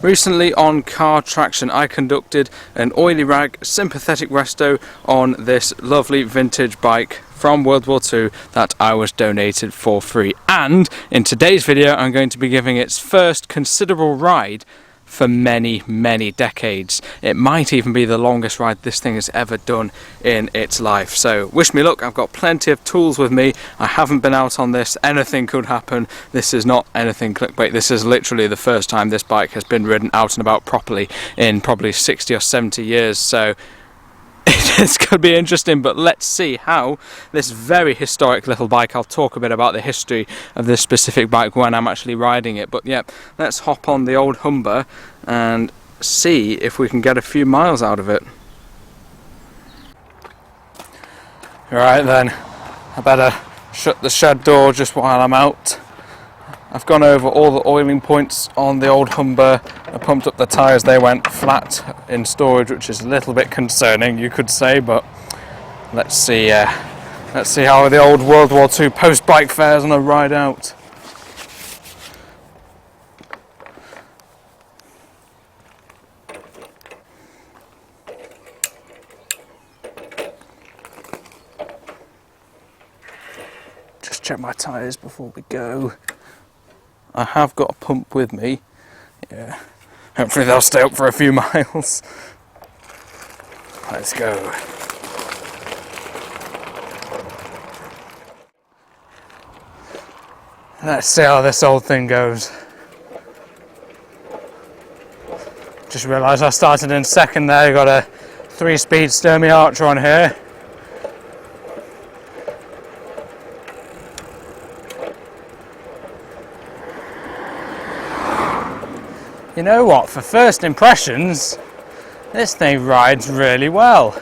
Recently on Car Traction I conducted an oily rag sympathetic resto on this lovely vintage bike from World War II that I was donated for free, and in today's video I'm going to be giving its first considerable ride for many decades. It might even be the longest ride this thing has ever done in its life. So wish me luck. I've got plenty of tools with me. I haven't been out on this. Anything could happen. This is not anything clickbait. This is literally the first time this bike has been ridden out and about properly in probably 60 or 70 years. So it's going to be interesting, but let's see how this very historic little bike, I'll talk a bit about the history of this specific bike when I'm actually riding it, but yeah, let's hop on the old Humber and see if we can get a few miles out of it. Alright then, I better shut the shed door just while I'm out. I've gone over all the oiling points on the old Humber. I pumped up the tyres, they went flat in storage, which is a little bit concerning, you could say, but let's see how the old World War II post-bike fares on a ride out. Just check my tyres before we go. I have got a pump with me. Yeah, hopefully they'll stay up for a few miles. Let's go. Let's see how this old thing goes. Just realised I started in second there. You've got a 3-speed Sturmey Archer on here. You know what, for first impressions, this thing rides really well.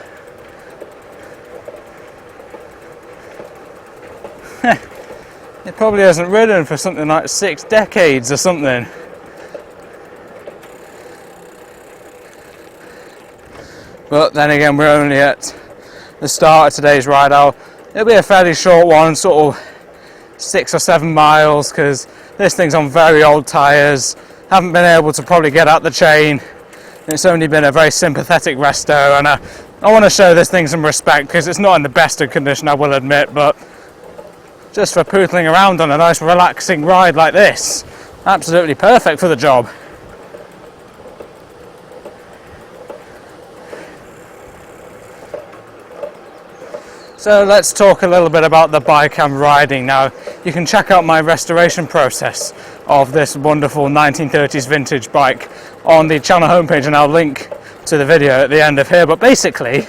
It probably hasn't ridden for something like 6 decades or something. But then again, we're only at the start of today's ride out. It'll be a fairly short one, sort of 6 or 7 miles, because this thing's on very old tyres. Haven't been able to probably get out the chain. It's only been a very sympathetic resto, and I want to show this thing some respect because it's not in the best of condition, I will admit, but just for pootling around on a nice relaxing ride like this, absolutely perfect for the job. So let's talk a little bit about the bike I'm riding now. You can check out my restoration process of this wonderful 1930s vintage bike on the channel homepage, and I'll link to the video at the end of here. But basically,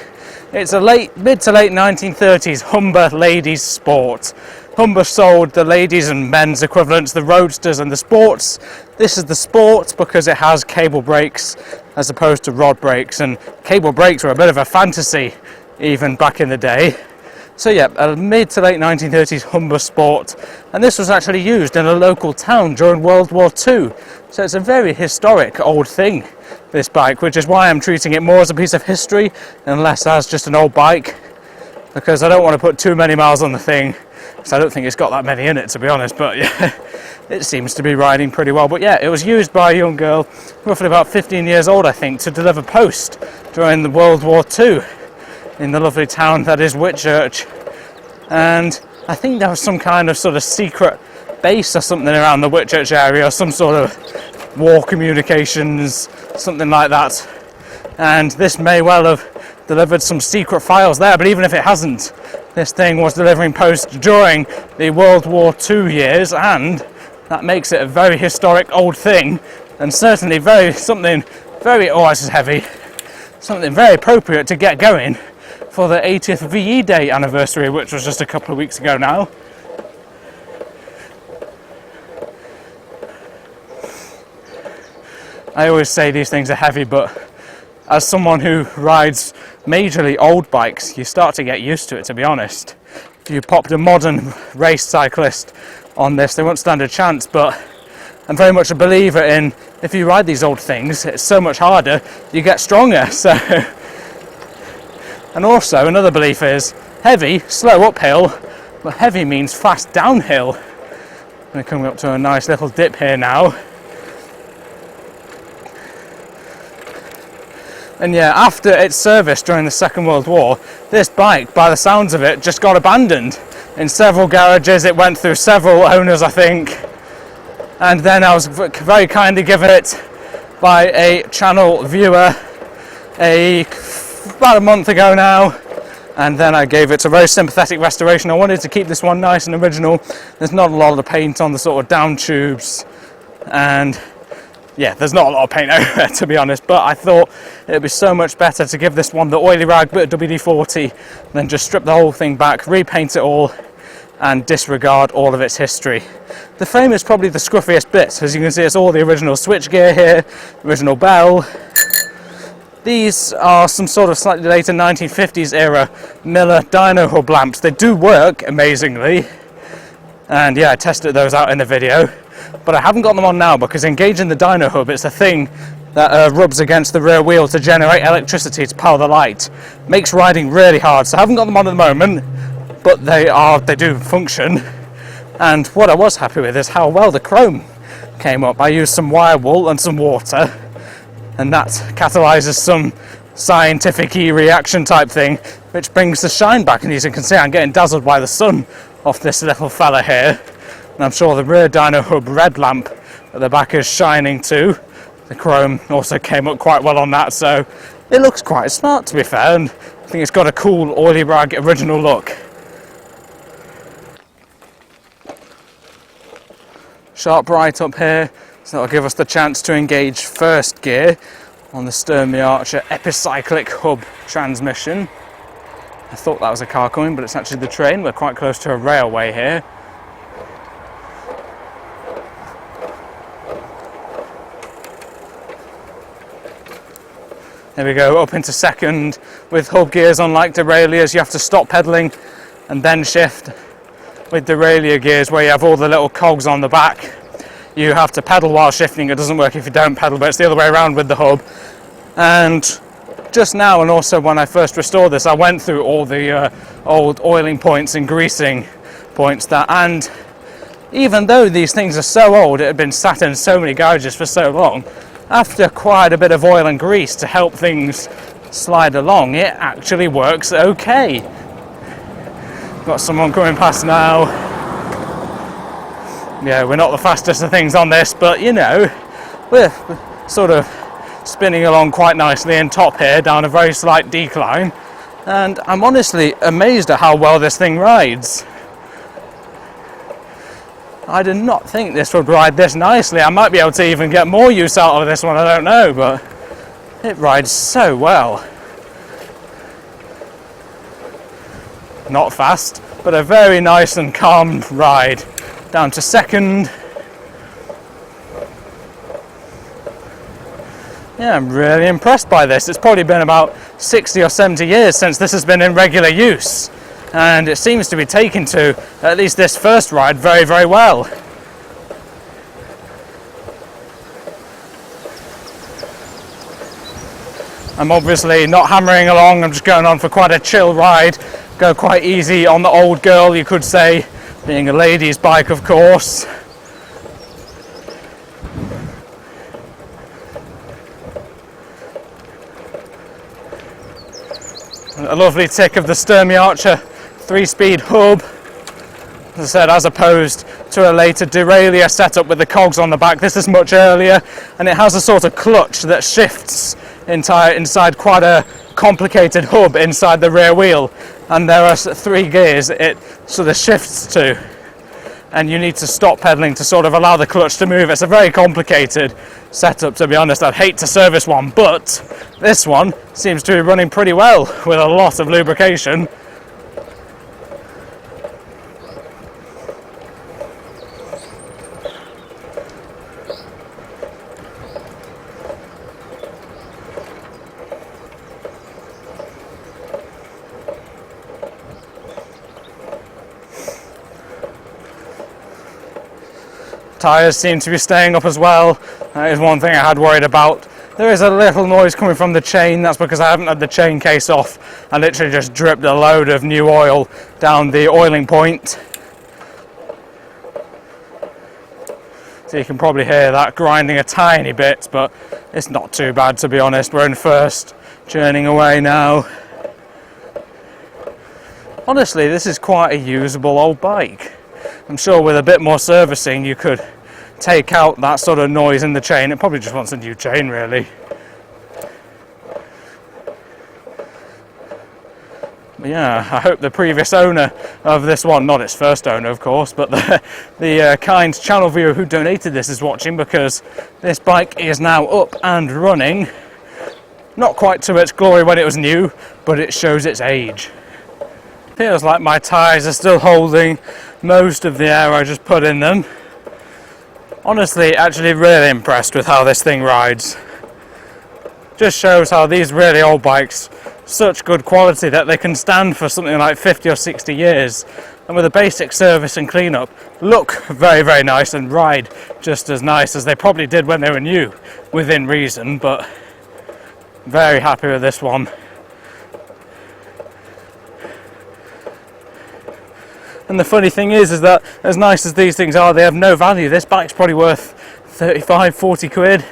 it's a mid to late 1930s Humber Ladies Sport. Humber sold the ladies and men's equivalents, the roadsters and the sports. This is the sport because it has cable brakes as opposed to rod brakes, and cable brakes were a bit of a fantasy even back in the day. So yeah, a mid to late 1930s Humber Sport, and this was actually used in a local town during World War II. So it's a very historic old thing, this bike, which is why I'm treating it more as a piece of history and less as just an old bike, because I don't want to put too many miles on the thing, because I don't think it's got that many in it, to be honest. But yeah, it seems to be riding pretty well. But yeah, it was used by a young girl, roughly about 15 years old I think, to deliver post during the World War II. In the lovely town that is Whitchurch, and I think there was some kind of sort of secret base or something around the Whitchurch area, or some sort of war communications, something like that, and this may well have delivered some secret files there. But even if it hasn't, this thing was delivering post during the World War II years, and that makes it a very historic old thing, and certainly something very, oh, this is heavy, something very appropriate to get going for the 80th VE Day anniversary, which was just a couple of weeks ago now. I always say these things are heavy, but as someone who rides majorly old bikes, you start to get used to it, to be honest. If you popped a modern race cyclist on this, they won't stand a chance, but I'm very much a believer in, if you ride these old things, it's so much harder, you get stronger. So. And also another belief is heavy, slow uphill, but heavy means fast downhill. We're coming up to a nice little dip here now. And yeah, after its service during the Second World War, this bike, by the sounds of it, just got abandoned in several garages. It went through several owners, I think, and then I was very kindly given it by a channel viewer about a month ago now, and then I gave it a very sympathetic restoration. I wanted to keep this one nice and original. There's not a lot of paint on the sort of down tubes, and yeah, there's not a lot of paint over it, to be honest, but I thought it would be so much better to give this one the oily rag bit of WD-40 than just strip the whole thing back, repaint it all, and disregard all of its history. The frame is probably the scruffiest bit. As you can see, it's all the original switchgear here, original bell. These are some sort of slightly later 1950s era Miller dyno hub lamps. They do work amazingly, and yeah, I tested those out in the video, but I haven't got them on now because engaging the dyno hub, it's a thing that rubs against the rear wheel to generate electricity to power the light. Makes riding really hard, so I haven't got them on at the moment, but they do function. And what I was happy with is how well the chrome came up. I used some wire wool and some water, and that catalyzes some scientific-y reaction type thing, which brings the shine back. And as you can see, I'm getting dazzled by the sun off this little fella here, and I'm sure the rear dyno hub red lamp at the back is shining too. The chrome also came up quite well on that, so it looks quite smart, to be fair, and I think it's got a cool oily rag original look. Sharp right up here, so that'll give us the chance to engage first gear on the Sturmey Archer epicyclic hub transmission. I thought that was a car coming, but it's actually the train. We're quite close to a railway here. There we go, up into second. With hub gears, unlike derailleurs, you have to stop pedalling and then shift. With derailleur gears, where you have all the little cogs on the back, you have to pedal while shifting. It doesn't work if you don't pedal, but it's the other way around with the hub. And just now, and also when I first restored this, I went through all the old oiling points and greasing points and even though these things are so old, it had been sat in so many garages for so long, after quite a bit of oil and grease to help things slide along, it actually works okay. Got someone coming past now. Yeah, we're not the fastest of things on this, but you know, we're sort of spinning along quite nicely in top here down a very slight decline, and I'm honestly amazed at how well this thing rides. I did not think this would ride this nicely. I might be able to even get more use out of this one, I don't know, but it rides so well. Not fast, but a very nice and calm ride. Down to second. Yeah, I'm really impressed by this. It's probably been about 60 or 70 years since this has been in regular use, and it seems to be taken to, at least this first ride, very, very well. I'm obviously not hammering along, I'm just going on for quite a chill ride. Go quite easy on the old girl, you could say, being a ladies' bike, of course. A lovely tick of the Sturmey Archer 3-speed hub. As I said, as opposed to a later derailleur setup with the cogs on the back, this is much earlier, and it has a sort of clutch that shifts inside quite a complicated hub inside the rear wheel, and there are 3 gears it sort of shifts to, and you need to stop pedaling to sort of allow the clutch to move. It's a very complicated setup, to be honest. I'd hate to service one, but this one seems to be running pretty well with a lot of lubrication. Tyres seem to be staying up as well. That is one thing I had worried about. There is a little noise coming from the chain. That's because I haven't had the chain case off. I literally just dripped a load of new oil down the oiling point. So you can probably hear that grinding a tiny bit, but it's not too bad, to be honest. We're in first, churning away now. Honestly, this is quite a usable old bike. I'm sure with a bit more servicing you could take out that sort of noise in the chain. It probably just wants a new chain, really. Yeah, I hope the previous owner of this one, not its first owner of course, but the kind channel viewer who donated this is watching, because this bike is now up and running. Not quite to its glory when it was new, but it shows its age. Feels like my tyres are still holding most of the air I just put in them. Honestly, actually really impressed with how this thing rides. Just shows how these really old bikes, such good quality that they can stand for something like 50 or 60 years, and with a basic service and cleanup look very, very nice and ride just as nice as they probably did when they were new, within reason. But very happy with this one. And the funny thing is that as nice as these things are, they have no value. This bike's probably worth 35, 40 quid.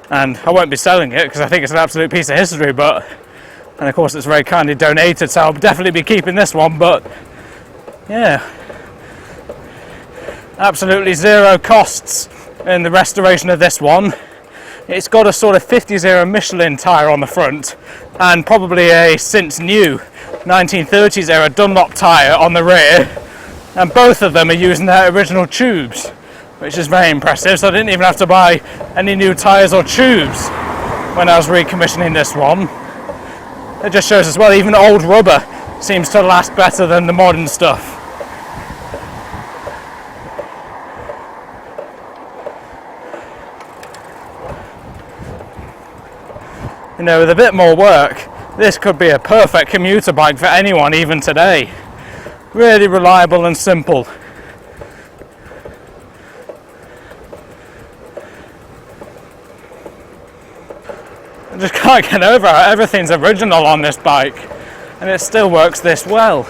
And I won't be selling it because I think it's an absolute piece of history, and of course it's very kindly donated, so I'll definitely be keeping this one. But yeah, absolutely zero costs in the restoration of this one. It's got a sort of 50s era Michelin tyre on the front, and probably a since new 1930s era Dunlop tyre on the rear, and both of them are using their original tubes, which is very impressive. So I didn't even have to buy any new tyres or tubes when I was recommissioning this one. It just shows as well, even old rubber seems to last better than the modern stuff. You know, with a bit more work, this could be a perfect commuter bike for anyone, even today. Really reliable and simple. I just can't get over how everything's original on this bike, and it still works this well.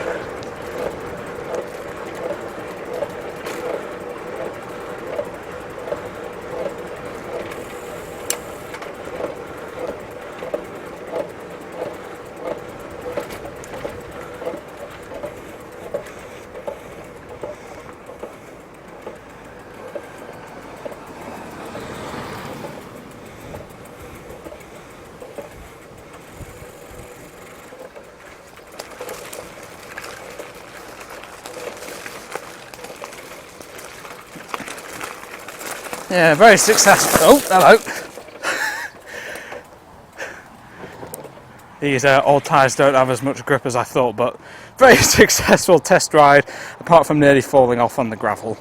Yeah, very successful. Oh, hello. These old tyres don't have as much grip as I thought, but very successful test ride, apart from nearly falling off on the gravel.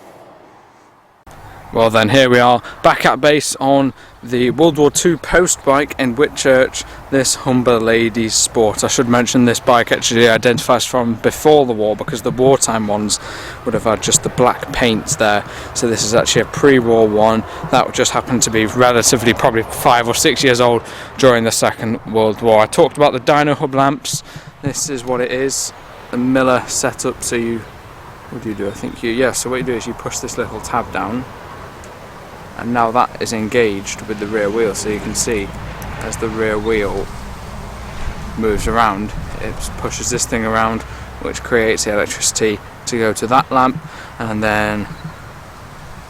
Well then, here we are back at base on the World War II post bike in Whitchurch, this Humber Ladies Sport. I should mention this bike actually identifies from before the war, because the wartime ones would have had just the black paint there. So this is actually a pre-war one that just happened to be relatively probably 5 or 6 years old during the Second World War. I talked about the dyno hub lamps. This is what it is, the Miller setup. So you, what do you do? I think so what you do is you push this little tab down, and now that is engaged with the rear wheel. So you can see as the rear wheel moves around, it pushes this thing around, which creates the electricity to go to that lamp, and then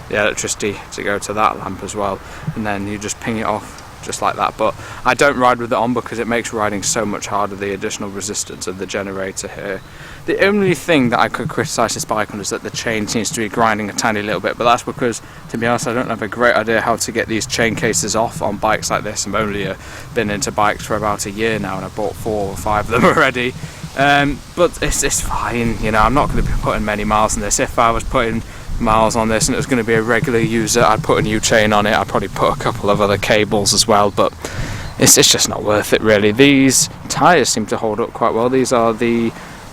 the electricity to go to that lamp as well, and then you just ping it off just like that. But I don't ride with it on because it makes riding so much harder, the additional resistance of the generator here. The only thing that I could criticise this bike on is that the chain seems to be grinding a tiny little bit, but that's because, to be honest, I don't have a great idea how to get these chain cases off on bikes like this. I've only been into bikes for about a year now, and I bought 4 or 5 of them already. But it's fine, you know. I'm not going to be putting many miles on this. If I was putting miles on this and it was going to be a regular user, I'd put a new chain on it. I'd probably put a couple of other cables as well, but it's just not worth it really. These tyres seem to hold up quite well. These are the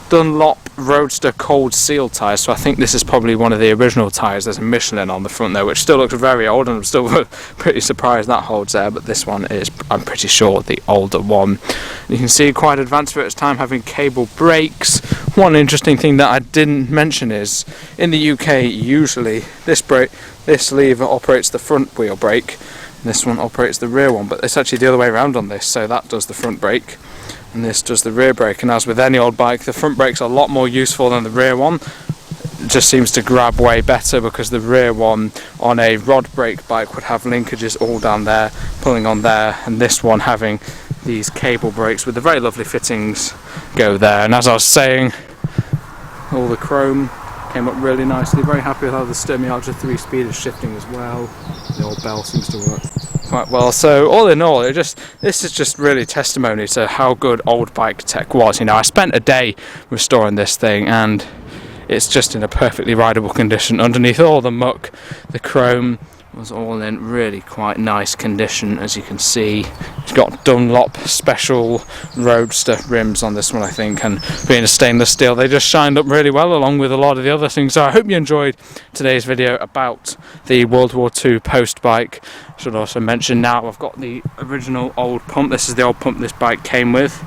Dunlop Roadster cold seal tyres, so I think this is probably one of the original tyres. There's a Michelin on the front there, which still looks very old, and I'm still pretty surprised that holds there, but this one is, I'm pretty sure, the older one. You can see quite advanced for its time, having cable brakes. One interesting thing that I didn't mention is, in the UK, usually this lever operates the front wheel brake, and this one operates the rear one, but it's actually the other way around on this, so that does the front brake and this does the rear brake. And as with any old bike, the front brake's a lot more useful than the rear one. It just seems to grab way better, because the rear one on a rod brake bike would have linkages all down there, pulling on there, and this one having these cable brakes with the very lovely fittings go there. And as I was saying, all the chrome came up really nicely. Very happy with how the Sturmialgia 3-speed is shifting as well. The old bell seems to work quite well. So all in all, this is just really testimony to how good old bike tech was. You know, I spent a day restoring this thing, and it's just in a perfectly rideable condition. Underneath all the muck, the chrome was all in really quite nice condition, as you can see. It's got Dunlop special Roadster rims on this one, I think, and being a stainless steel, they just shined up really well along with a lot of the other things. So I hope you enjoyed today's video about the World War II post bike. I should also mention now I've got the original old pump. This is the old pump this bike came with.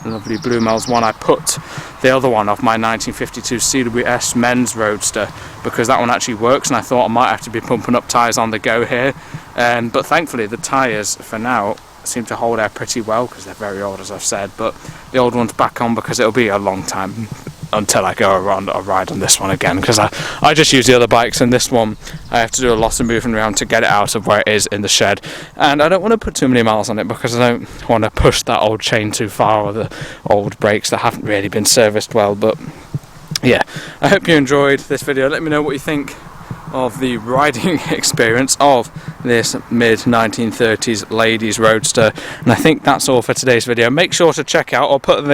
The lovely Blue Mel's one. I put the other one off my 1952 CWS men's Roadster because that one actually works, and I thought I might have to be pumping up tyres on the go here, but thankfully the tyres for now seem to hold air pretty well because they're very old, as I've said. But the old one's back on because it'll be a long time until I go around or ride on this one again, because I just use the other bikes, and this one I have to do a lot of moving around to get it out of where it is in the shed, and I don't want to put too many miles on it because I don't want to push that old chain too far, or the old brakes that haven't really been serviced well. But yeah, I hope you enjoyed this video. Let me know what you think of the riding experience of this mid-1930s ladies Roadster, and I think that's all for today's video. Make sure to check out, or put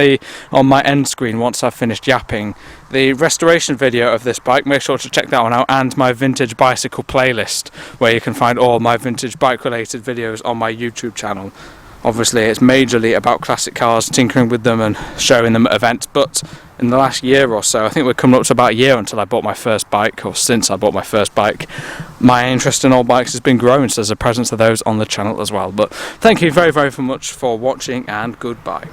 on my end screen once I've finished yapping, the restoration video of this bike. Make sure to check that one out, and my vintage bicycle playlist, where you can find all my vintage bike related videos on my YouTube channel. Obviously it's majorly about classic cars, tinkering with them and showing them at events, but in the last year or so, I think we're coming up to about a year until I bought my first bike, or since I bought my first bike, my interest in old bikes has been growing, so there's a presence of those on the channel as well. But thank you very, very much for watching, and goodbye.